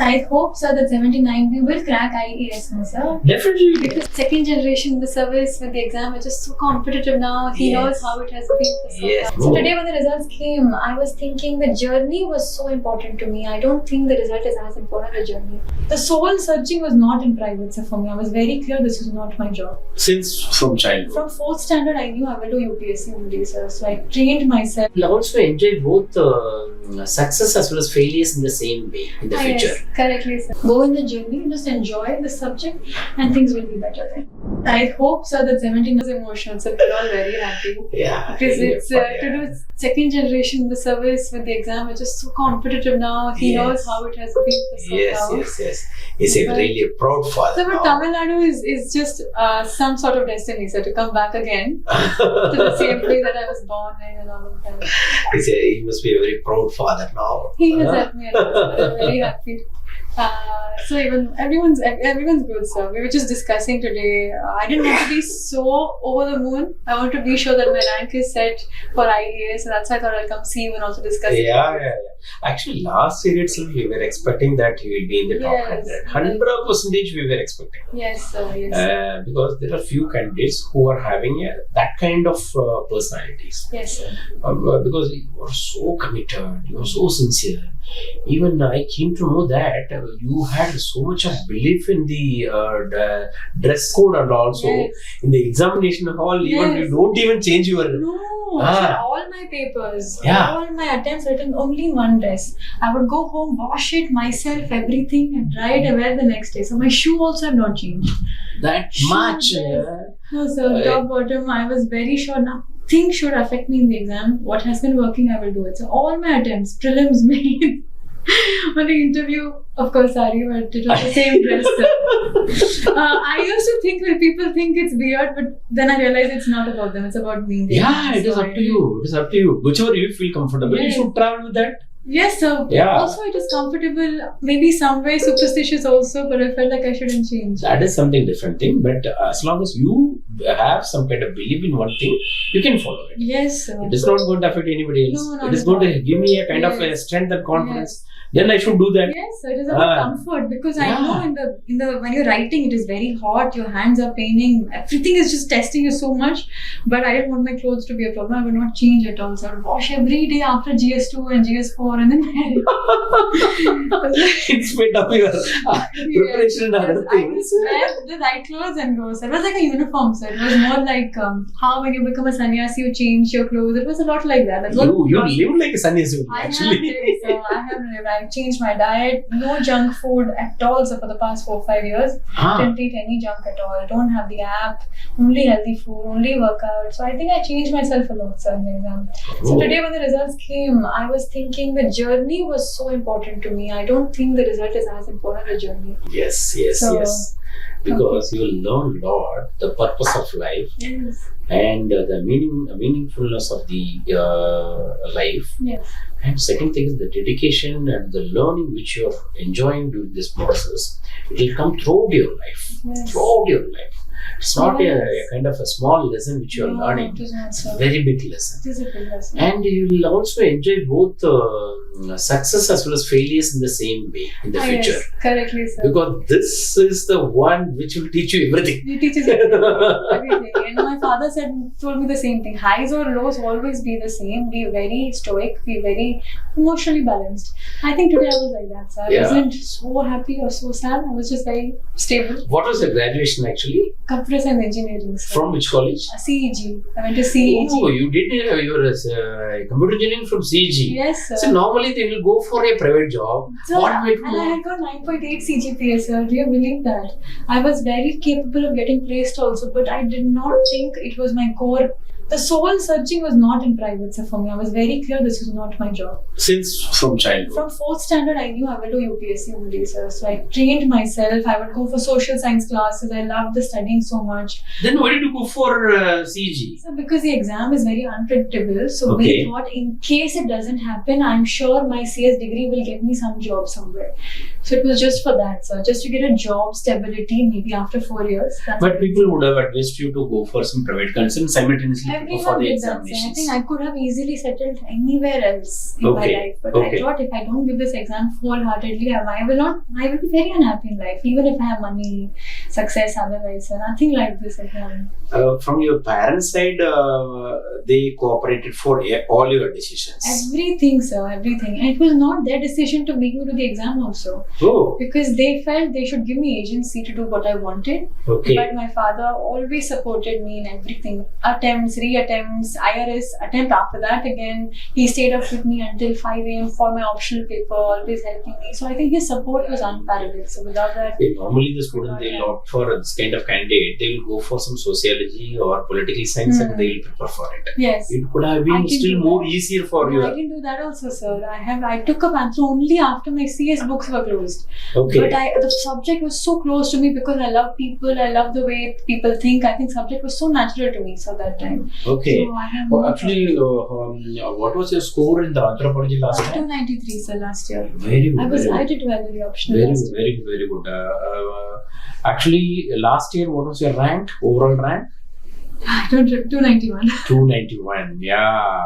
I hope, sir, that 79 we will crack IAS, sir. Definitely. Because second generation in the service with the exam, which is so competitive now. He knows how it has been for so long. So today when the results came, I was thinking the journey was so important to me. I don't think the result is as important as the journey. The soul searching was not in private, sir, for me. I was very clear this was not my job. Since from childhood? From 4th standard, I knew I will do UPSC only, sir. So I trained myself. You'll also enjoy both success as well as failures in the same way in the future. Yes, correctly, sir. Go in the journey, just enjoy the subject and things will be better then. I hope, sir, that 17 is emotional, so we're all very happy. Yeah. Because it's to do second generation in the service with the exam, which is so competitive now. He knows how it has been for so long. Yes. He's really a proud father. So, but Tamil Nadu is just some sort of destiny, sir, to come back again to the same place that I was born in and all of that. He must be a very proud father now. He has helped me a lot. I'm very happy. So even everyone's good, sir. We were just discussing today. I didn't want to be so over the moon. I want to be sure that my rank is set for IAS, so that's why I thought I'll come see you and also discuss. Yeah. Actually, last year itself, we were expecting that he will be in the top 100. 100% we were expecting. Yes, sir. Yes. Because there are few candidates who are having that kind of personalities. Yes, sir. Because you are so committed, you are so sincere. Even I came to know that you had so much of belief in the dress code and also in the examination hall. Even you don't even change your. No, all my papers, all my attempts written only in one dress. I would go home, wash it myself, everything, and try it and wear the next day. So my shoe also have not changed. That much. No, sir. Top bottom, I was very sure nothing should affect me in the exam. What has been working, I will do it. So all my attempts, prelims, main, on the interview, of course, sorry, but it was the same dress. I used to think when people think it's weird, but then I realized it's not about them, it's about me. Yeah, it is up to you. It is up to you. Whichever you feel comfortable, you should travel with that. Yes, sir. Yeah. Also, it is comfortable, maybe some way superstitious also, but I felt like I shouldn't change. That is something different thing, but as long as you have some kind of belief in one thing, you can follow it. Yes, sir. It is not going to affect anybody else. No, it is going to give me a kind of a strength and confidence. Then I should do that. Yes, so it is about comfort because I know in the when you're writing it is very hot, your hands are paining, everything is just testing you so much. But I didn't want my clothes to be a problem. I would not change at all. So I would wash every day after GS2 and GS4 and then wear it. It's made up your preparation and other things. I would wear the right clothes and go. So it was like a uniform. So it was more like how when you become a sannyasi you change your clothes. It was a lot like that. You live like a sannyasi actually. I have lived. I've changed my diet. No junk food at all. So for the past 4 or 5 years, didn't eat any junk at all. Don't have the app. Only healthy food. Only workout. So I think I changed myself a lot, sir, in the exam. So today when the results came, I was thinking the journey was so important to me. I don't think the result is as important as the journey. Yes. Because you will learn a lot the purpose of life and the meaningfulness of the life. Yes. And second thing is the dedication and the learning which you are enjoying during this process. It will come throughout your life. Yes. Throughout your life. It's not a kind of a small lesson which you are learning. It's a very big lesson. It is a big lesson. And you will also enjoy both success as well as failures in the same way in the future. Yes, correctly, sir. Because this is the one which will teach you everything. It teaches you everything. And my father told me the same thing. Highs or lows always be the same. Be very stoic. Be very emotionally balanced. I think today I was like that, sir. I wasn't so happy or so sad. I was just very stable. What was your graduation actually? Computer Science Engineering, sir. From which college? CEG. I went to CEG. Oh, you did your computer engineering from CEG. Yes, sir. So normally they will go for a private job. Sir, and I had got 9.8 CGPA, sir. Do you believe that? I was very capable of getting placed also, but I did not think it was my core. The soul searching was not in private, sir, for me. I was very clear this was not my job. Since from childhood? From 4th standard, I knew I will do UPSC only, sir. So I trained myself. I would go for social science classes. I loved the studying so much. Then why did you go for CEG? So because the exam is very unpredictable. So we thought in case it doesn't happen, I'm sure my CS degree will get me some job somewhere. So it was just for that, sir. Just to get a job stability, maybe after 4 years. That's But people would have advised you to go for some private concern simultaneously prepare for everyone the did that, sir. I examinations. think I could have easily settled anywhere else in my Okay, life. But okay. I thought if I don't give this exam wholeheartedly, I will be very unhappy in life. Even if I have money, success, otherwise, sir. Nothing like this exam. From your parents' side, they cooperated for all your decisions. Everything, sir, everything. And it was not their decision to make me do the exam also. Oh, Because they felt they should give me agency to do what I wanted. okay. But my father always supported me in everything. Attempts, re-attempts, IRS attempt after that again. He stayed up with me until 5 a.m. for my optional paper, always helping me. So I think his support was unparalleled. So without that... Normally the student, they'll opt for this kind of candidate. They will go for some sociology or political science and they will prepare for it. Yes. It could have been still more easier for you. I didn't do that also, sir. I took up anthro only after my CS books were closed. Okay. But the subject was so close to me because I love people. I love the way people think. I think subject was so natural to me so that time. Okay. So I have Actually, what was your score in the anthropology last time? 293, sir, last year. Very good. I did well in the optional Very last good, year. very good. Actually, last year, what was your rank? Overall rank? I don't 291. 291. Yeah.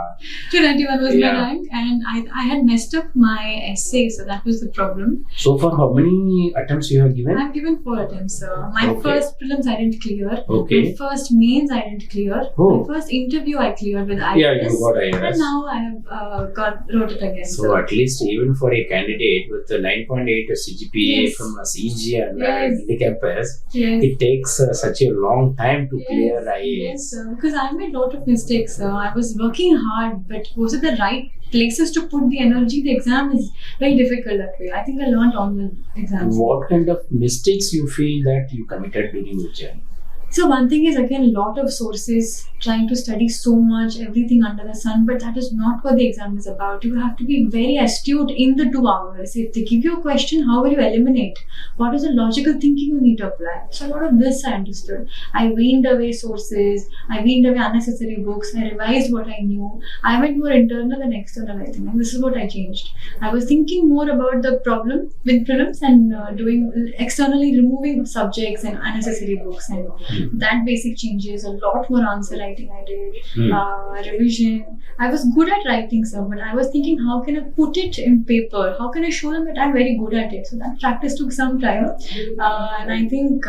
291 was Yeah. my rank, and I had messed up my essay, so that was the problem. So far, how many attempts you have given? I've given 4 attempts, sir. My Okay. first prelims I didn't clear. Okay. My first mains I didn't clear. Oh. My first interview I cleared with IAS. Yeah, you got IAS. And now I have wrote it again. So at least even for a candidate with a 9.8 CGPA Yes. from a CG and Yes. the campus, Yes. it takes such a long time to clear IAS. Yes, sir. Because I made a lot of mistakes, sir. I was working hard, but was it the right places to put the energy? The exam is very difficult that way. I think I learned on the exams. What kind of mistakes you feel that you committed during your journey? So one thing is, again, a lot of sources, trying to study so much, everything under the sun, but that is not what the exam is about. You have to be very astute in the 2 hours. If they give you a question, how will you eliminate? What is the logical thinking you need to apply? So a lot of this I understood. I weaned away sources, I weaned away unnecessary books, I revised what I knew. I went more internal and external, I think. And this is what I changed. I was thinking more about the problem with prelims and doing externally removing subjects and unnecessary books, and that basic changes. A lot more answer writing I did, revision. I was good at writing, sir, but I was thinking, how can I put it in paper? How can I show them that I'm very good at it? So that practice took some time, and I think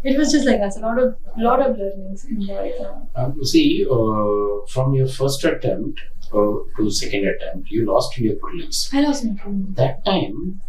it was just like that. A lot of learnings in the exam. See, from your first attempt to second attempt, you lost your prelims. I lost my phone. That time,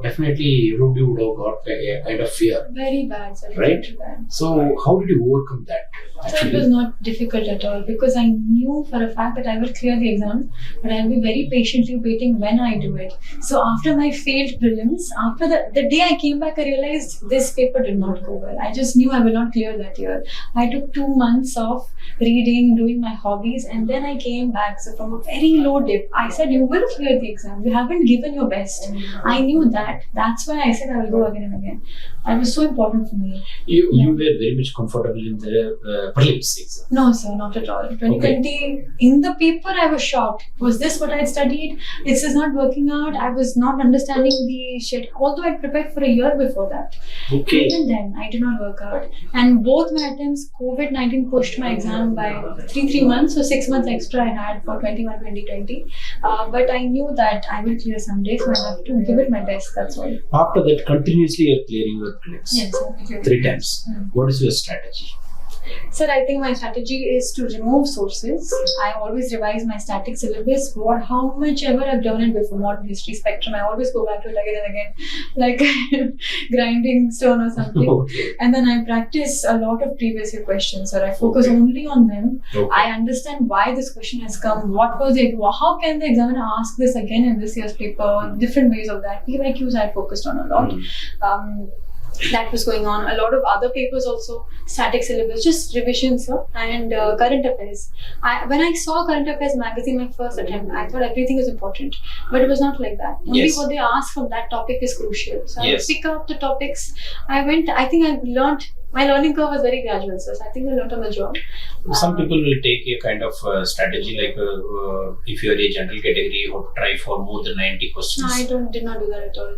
definitely everybody would have got a kind of fear. Very bad, sir. Right? Very bad. So, how did you overcome that? So it was not difficult at all because I knew for a fact that I will clear the exam, but I'll be very patiently waiting when I do it. So after my failed prelims, after the day I came back, I realized this paper did not go well. I just knew I will not clear that year. I took 2 months of reading, doing my hobbies, and then I came back. So from a very low dip, I said, you will clear the exam. You haven't given your best. I knew that. That's why I said I will go again and again. It was so important for me. You were very much comfortable in the prelims exam. No, sir, not at all. 2020, in the paper, I was shocked. Was this what I had studied? This is not working out. I was not understanding the shit. Although I prepared for a year before that. Okay. Even then, I did not work out. And both my attempts, COVID-19 pushed my exam by 3 months. So 6 months extra I had for 2020. But I knew that I will clear someday. So I have to give it my best. That's all. After that, continuously you're clearing your prelims. Yes, sir. 3 times. What is your strategy? Sir, I think my strategy is to remove sources. I always revise my static syllabus. How much ever I've done it before, modern history, spectrum, I always go back to it again and again, like grinding stone or something. Okay. And then I practice a lot of previous year questions, sir. I focus only on them. Okay. I understand why this question has come. What was it? How can the examiner ask this again in this year's paper? Different ways of that. PYQs I focused on a lot. That was going on. A lot of other papers also, static syllabus, just revisions, sir, and current affairs. When I saw current affairs magazine my first attempt, I thought everything was important, but it was not like that. Only what they ask from that topic is crucial. So I would pick up the topics. I think I learned My learning curve was very gradual, so I think I learned on the job. Some people will take a kind of strategy like if you are a general category, you have to try for more than 90 questions. No, I did not do that at all.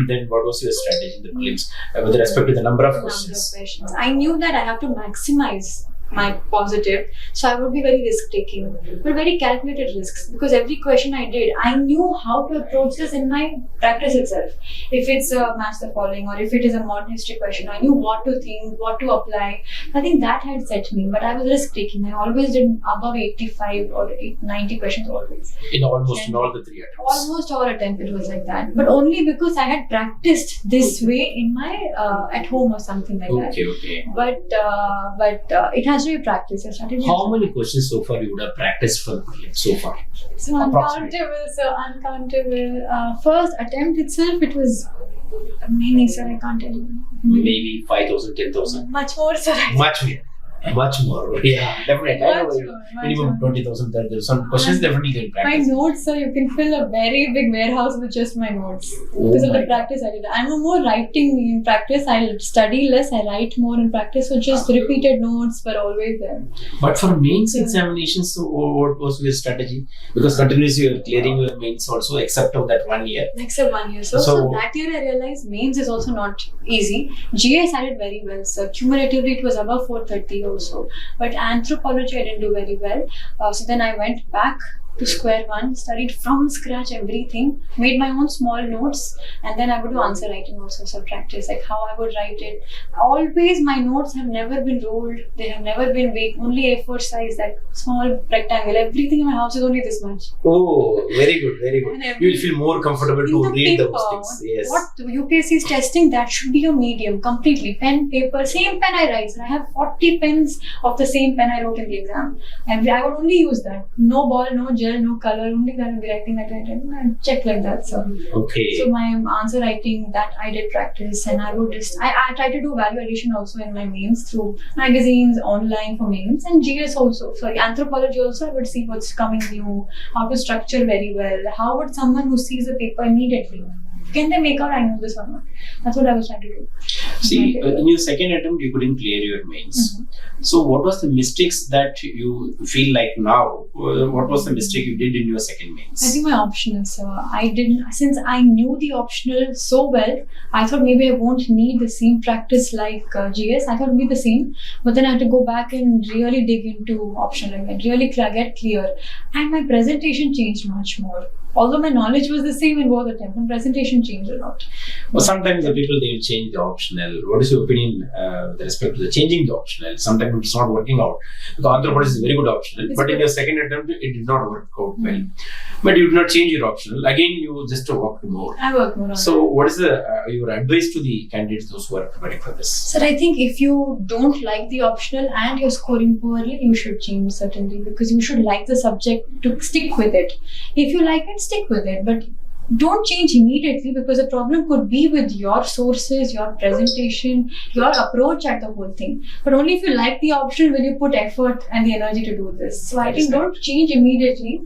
Then what was your strategy in the prelims with respect to the number of The questions? number of questions. I knew that I have to maximize my positive, so I would be very risk taking, but very calculated risks, because every question I did, I knew how to approach this in my practice itself. If it's a match the following, or if it is a modern history question, I knew what to think, what to apply. I think that had set me, but I was risk taking. I always did above 85 or 90 questions always. In almost in all the 3 attempts. Almost all attempt it was like that, but only because I had practiced this way in my at home or something like that. Okay. But it has to be practice. How many questions so far you would have practiced for the prelims so far? So uncountable. First attempt itself, it was many, sir. I can't tell you. Maybe 5,000, 10,000. Much more, sir. Much more. Yeah, definitely. I know minimum 20,000, 30,000 questions. Definitely can My practice. notes, sir, you can fill a very big warehouse with just my notes. Because of the practice I did. I'm a more writing in practice. I study less, I write more in practice. So just repeated notes were always there. But for mains examinations, so what was your strategy? Because continuously you are clearing your mains also, except of that 1 year. Except 1 year. So that year I realized mains is also not easy. GS I did very well, sir. Cumulatively it was above 430 also. But anthropology I didn't do very well. So then I went back to square one, studied from scratch everything, made my own small notes, and then I would do answer writing also, so practice, like how I would write it. Always my notes have never been rolled, they have never been big, only A4 size, that small rectangle. Everything in my house is only this much. Oh, very good. You will feel more comfortable to read paper, those things. Yes. What UPSC is testing, that should be a medium, completely. Pen, paper, same pen I write. I have 40 pens of the same pen I wrote in the exam. And I would only use that. No ball, no gel, no color, only that I'll be writing that and check like that. So my answer writing, that I did practice, and I would just I try to do value addition also in my mains through magazines, online for mains, and GS also. Sorry, anthropology also, I would see what's coming new, how to structure very well, how would someone who sees the paper immediately, can they make out I know this or not? That's what I was trying to do. See, in your second attempt, you couldn't clear your mains. Mm-hmm. So, what was the mistakes that you feel like now? What was the mistake you did in your second mains? I think my optional, sir. Since I knew the optional so well, I thought maybe I won't need the same practice like GS. I thought it would be the same, but then I had to go back and really dig into optional again, really get clear. And my presentation changed much more. Although my knowledge was the same in both attempts, my presentation changed a lot. Well, sometimes the people, they will change the optional. What is your opinion with respect to the changing the optional? Sometimes it's not working out. The anthropology is a very good optional, but in your second attempt, it did not work out well. But you did not change your optional. Again, you just worked more. I worked more on So, what is your advice to the candidates, those who are preparing for this? Sir, I think if you don't like the optional and you're scoring poorly, you should change certainly, because you should like the subject to stick with it. If you like it, stick with it, but don't change immediately, because the problem could be with your sources, your presentation, your approach at the whole thing. But only if you like the option will you put effort and the energy to do this. So I think don't change immediately.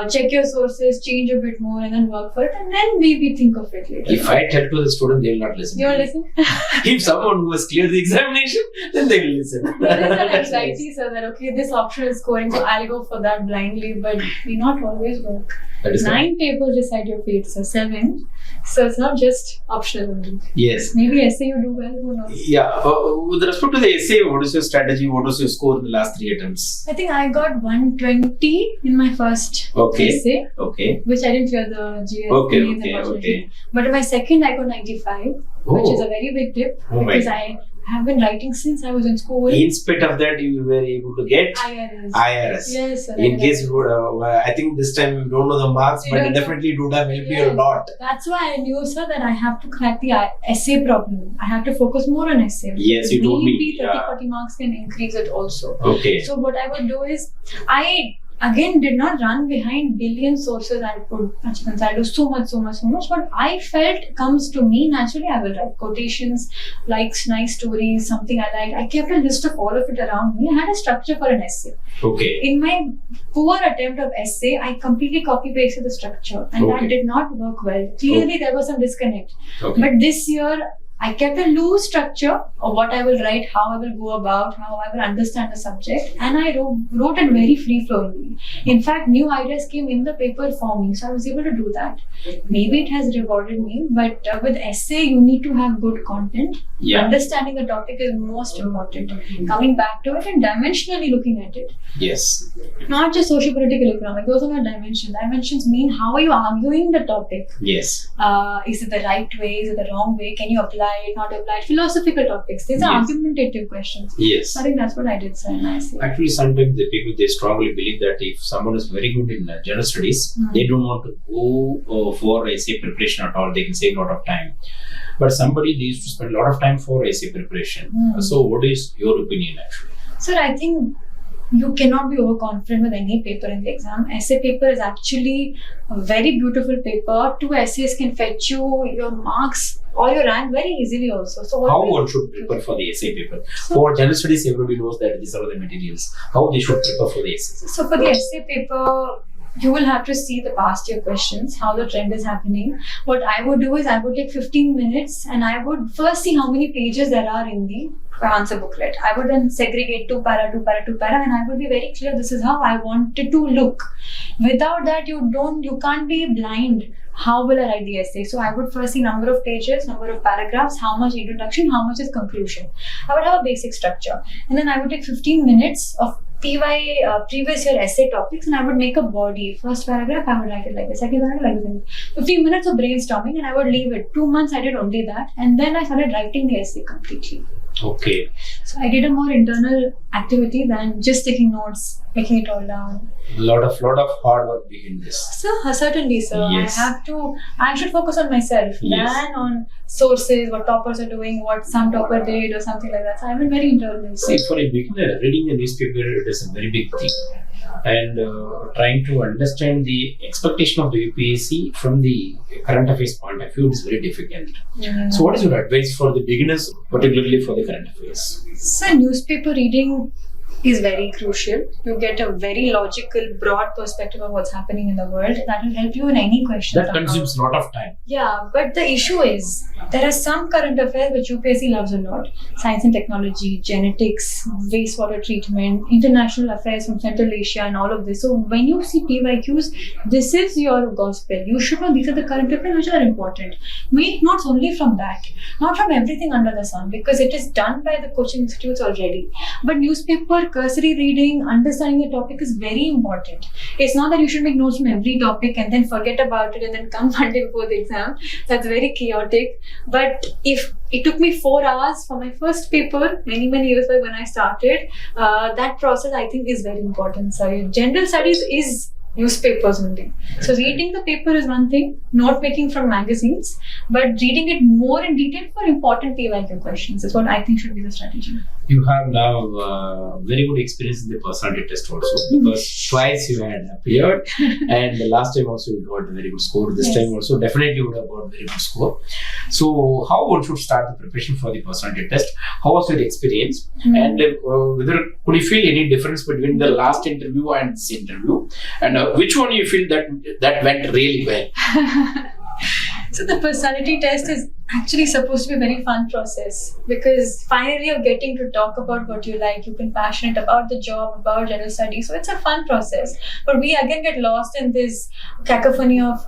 Check your sources, change a bit more, and then work for it, and then maybe think of it later. If I tell to the student, they will not listen. You will listen? If someone who has cleared the examination, then they will listen. There is an anxiety, sir, that okay, this option is scoring, so I'll go for that blindly, but we not always work. 9 papers decide your fate, so 7. So it's not just optional only. Yes. Maybe essay you do well, who knows? Yeah. With respect to the essay, what is your strategy? What was your score in the last 3 attempts? I think I got 120 in my first essay. Okay. Which I didn't clear the GS. Okay. But in my second, I got 95, which is a very big dip, because I have been writing since I was in school. In spite of that, you were able to get IRS. Yes, sir. In case you would, I think this time you don't know the marks, but definitely do have helped you a lot. That's why I knew, sir, that I have to crack the essay problem. I have to focus more on essay. Yes, you told me. 30-40 marks can increase it also. Okay. So what I would do is, I again did not run behind billion sources and put I'll do so much. But I felt comes to me naturally. I will write quotations, likes, nice stories, something I liked. I kept a list of all of it around me. I had a structure for an essay. Okay. In my poor attempt of essay, I completely copy pasted the structure, and that did not work well. Clearly, there was some disconnect. But this year, I kept a loose structure of what I will write, how I will go about, how I will understand the subject, and I wrote it very free flowingly. In fact, new ideas came in the paper for me, so I was able to do that. Maybe it has rewarded me, but with essay, you need to have good content. Yeah. Understanding the topic is most important. Coming back to it and dimensionally looking at it. Yes. Not just socio-political economic, those are not dimensions. Dimensions mean how are you arguing the topic? Yes. Is it the right way? Is it the wrong way? Can you apply it, not apply it? Philosophical topics. These are argumentative questions. Yes. I think that's what I did, sir, in my essay. Actually, sometimes the people, they strongly believe that if someone is very good in general studies, they don't want to go for essay preparation at all. They can save a lot of time. But somebody, they used to spend a lot of time for essay preparation. So what is your opinion actually? Sir, I think you cannot be overconfident with any paper in the exam. Essay paper is actually a very beautiful paper. 2 essays can fetch you your marks or your rank very easily also. So how one should prepare for the essay paper? For general studies, everybody knows that these are the materials. How they should prepare for the essays? So for the essay paper, you will have to see the past year questions, how the trend is happening. What I would do is I would take 15 minutes and I would first see how many pages there are in the answer booklet. I would then segregate 2 para, 2 para, 2 para, and I would be very clear this is how I want it to look. Without that, you can't be blind. How will I write the essay? So I would first see number of pages, number of paragraphs, how much introduction, how much is conclusion. I would have a basic structure, and then I would take 15 minutes of previous year essay topics, and I would make a body. First paragraph, I would write it like this. Second paragraph, like this. 15 minutes of brainstorming, and I would leave it. 2 months, I did only that, and then I started writing the essay completely. Okay. So I did a more internal activity than just taking notes, making it all down. Lot of hard work behind this. So certainly, sir. Yes. I should focus on myself Yes. than on sources, what toppers are doing, what some topper did or something like that. So I went very internal. See, for a beginner, reading a newspaper, it is a very big thing. And trying to understand the expectation of the UPSC from the current affairs point of view is very difficult. So what is your advice for the beginners, particularly for the current affairs? So newspaper reading is very crucial. You get a very logical, broad perspective of what's happening in the world. That will help you in any question. That consumes a lot of time. Yeah, but the issue is there are some current affairs which UPSC loves a lot. Science and technology, genetics, wastewater treatment, international affairs from Central Asia and all of this. So when you see PYQs, this is your gospel. You should know these are the current affairs which are important. Make notes only from that, not from everything under the sun, because it is done by the coaching institutes already. But newspaper, cursory reading, understanding the topic is very important. It's not that you should make notes from every topic and then forget about it and then come one day before the exam. That's very chaotic. But if it took me 4 hours for my first paper, many years back when I started, that process I think is very important. So general studies is newspapers only. So reading the paper is one thing, note making from magazines, but reading it more in detail for important PYQ questions is what I think should be the strategy. You have now very good experience in the personality test also, because twice you had appeared and the last time also you got a very good score. This time also definitely you would have got a very good score. So how one should start the preparation for the personality test? How was your experience? And whether could you feel any difference between the last interview and this interview? And which one you feel that went really well? So the personality test is actually supposed to be a very fun process, because finally you're getting to talk about what you like. You've been passionate about the job, about general studies. So it's a fun process. But we again get lost in this cacophony of,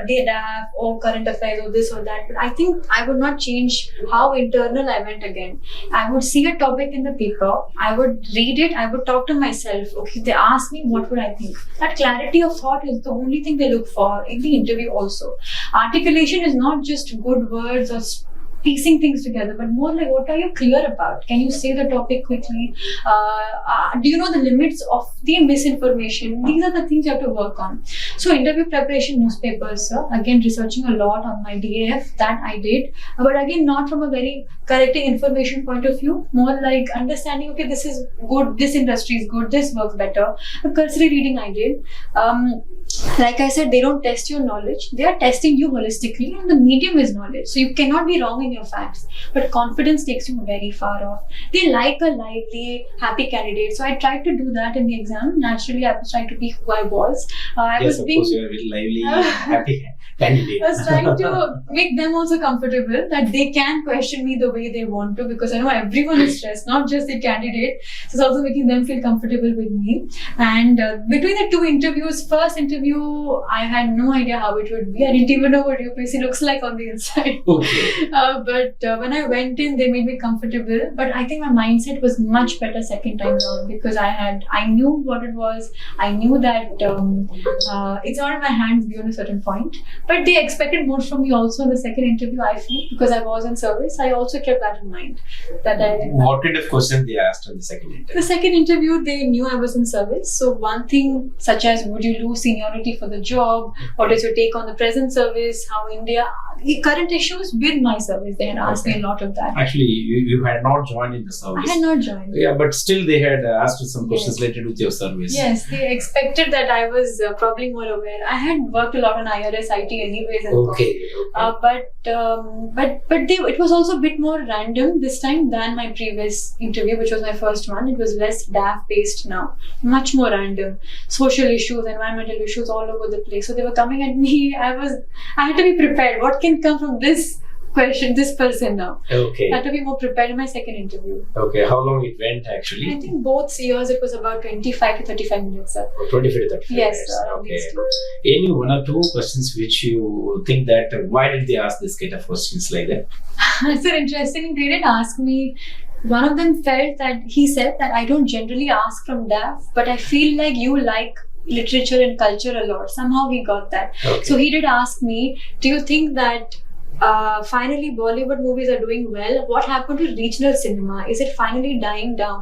DAF, current affairs, this or that. But I think I would not change how internal I went again. I would see a topic in the paper. I would read it. I would talk to myself. Okay, they ask me, what would I think? That clarity of thought is the only thing they look for in the interview also. Articulation is not just good words or piecing things together, but more like what are you clear about? Can you say the topic quickly? Do you know the limits of the misinformation? These are the things you have to work on. So interview preparation, newspapers, again researching a lot on my DAF, that I did, but again not from a very correcting information point of view, more like understanding, okay, this is good, this industry is good, this works better. A cursory reading I did. Like I said, they don't test your knowledge, they are testing you holistically, and the medium is knowledge. So you cannot be wrong in your facts, but confidence takes you very far off. They like a lively, happy candidate. So I tried to do that in the exam. Naturally, I was trying to be who I was. Yes, of course, you are very lively, happy. candidate. I was trying to make them also comfortable that they can question me the way they want to, because I know everyone is stressed, not just the candidate. So it's also making them feel comfortable with me. And between the two interviews, first interview, I had no idea how it would be. I didn't even know what UPSC looks like on the inside. Okay. But when I went in, they made me comfortable. But I think my mindset was much better second time around, because I knew what it was. I knew that it's not in my hands beyond a certain point. But they expected more from me also in the second interview, I feel, because I was in service. I also kept that in mind. What kind of questions they asked on the second interview? The second interview, they knew I was in service. So one thing such as, would you lose seniority for the job? What is your take on the present service? How India, current issues with my service. They had asked me a lot of that. Actually, you had not joined in the service. I had not joined. Yeah, but still they had asked you some questions related with your service. Yes, they expected that I was probably more aware. I had worked a lot on IRS IT anyways. It was also a bit more random this time than my previous interview, which was my first one. It was less DAF based now, much more random. Social issues, environmental issues all over the place. So they were coming at me. I had to be prepared. What can come from this question, this person now? Okay. I had to be more prepared in my second interview. Okay. How long it went actually? I think both years it was about 25 to 35 minutes. Sir. 25 to 35 yes, minutes. Okay. these two. Any one or two questions which you think that why did they ask this kind of questions like that? So interesting. They did ask me. One of them felt that he said that I don't generally ask from DAF, but I feel like you like literature and culture a lot. Somehow he got that. Okay. So he did ask me, do you think that finally Bollywood movies are doing well? What happened to regional cinema? Is it finally dying down?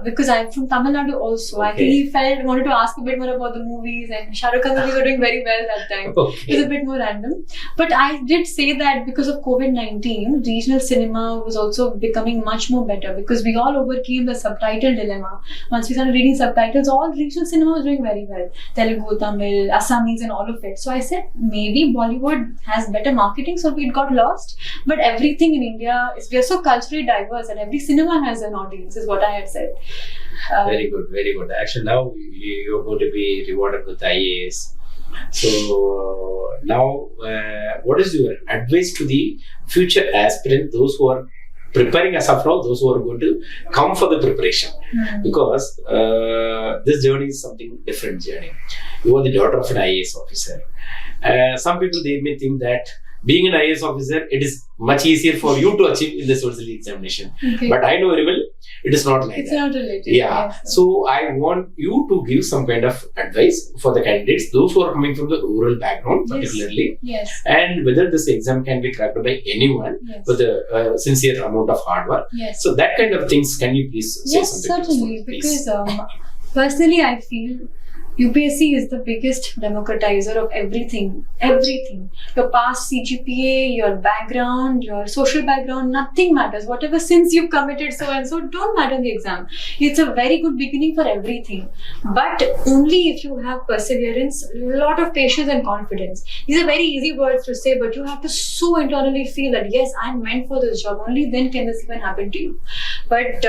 Because I'm from Tamil Nadu also. I think he wanted to ask a bit more about the movies, and Shah Rukh Khan movies were doing very well that time. Okay. It's a bit more random. But I did say that because of COVID-19, regional cinema was also becoming much more better, because we all overcame the subtitle dilemma. Once we started reading subtitles, all regional cinema was doing very well. Telugu, Tamil, Assamese and all of it. So I said maybe Bollywood has better marketing, so we got lost. But everything in India we are so culturally diverse, and every cinema has an audience, is what I had said. Very good, very good. Actually, now you're going to be rewarded with IAS. So now, what is your advice to the future aspirant, those who are preparing as of now, those who are going to come for the preparation? Because this journey is something different journey. You are the daughter of an IAS officer. Some people, they may think that being an IAS officer, it is much easier for you to achieve in the social examination. Okay. But I know very well, it is not like that. It's not related. Yeah. Yes. So I want you to give some kind of advice for the candidates, those who are coming from the rural background, particularly. Yes. And whether this exam can be cracked by anyone with a sincere amount of hard work. Yes. So that kind of things, can you please say something? Yes, certainly. Because personally, I feel UPSC is the biggest democratizer of everything. Everything. Your past CGPA, your background, your social background, nothing matters. Whatever sins you've committed, so and so, don't matter in the exam. It's a very good beginning for everything. But only if you have perseverance, a lot of patience and confidence. These are very easy words to say, but you have to so internally feel that, yes, I'm meant for this job. Only then can this even happen to you. But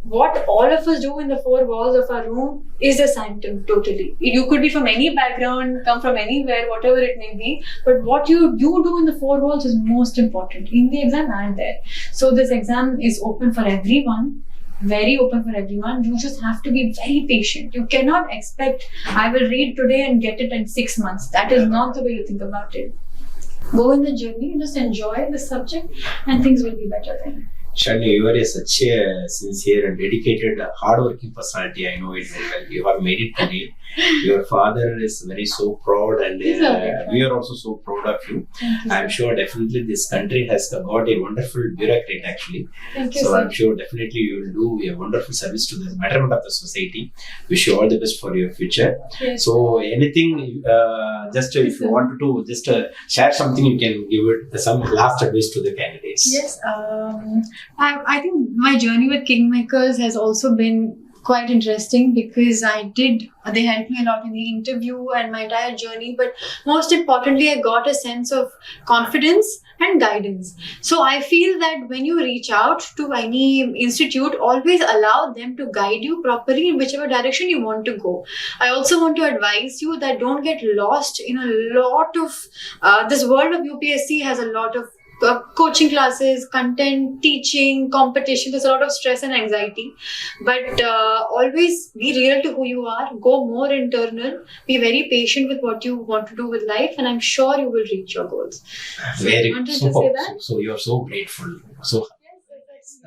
what all of us do in the four walls of our room is a symptom, totally. You could be from any background, come from anywhere, whatever it may be, but what you do in the four walls is most important in the exam and there. So this exam is open for everyone, very open for everyone. You just have to be very patient. You cannot expect, I will read today and get it in 6 months. That is not the way you think about it. Go in the journey, just enjoy the subject, and things will be better then. Shani, you are such a sincere and dedicated, hardworking personality. I know it very well. You have made it career. Your father is very so proud, and we are also so proud of you. I'm sure definitely this country has got a wonderful bureaucrat actually. Thank you, so sir. I'm sure definitely you will do a wonderful service to the betterment of the society. Wish you all the best for your future. Yes. So anything, just if you wanted to just share something, you can give it some last advice to the candidates. Yes. I think my journey with KingMakers has also been quite interesting because they helped me a lot in the interview and my entire journey, but most importantly, I got a sense of confidence and guidance. So I feel that when you reach out to any institute, always allow them to guide you properly in whichever direction you want to go. I also want to advise you that don't get lost in a lot of this world of UPSC has a lot of coaching classes, content, teaching, competition. There's a lot of stress and anxiety, but always be real to who you are. Go more internal. Be very patient with what you want to do with life, and I'm sure you will reach your goals. So Very you wanted so, to say that? so you're so grateful. So Yes.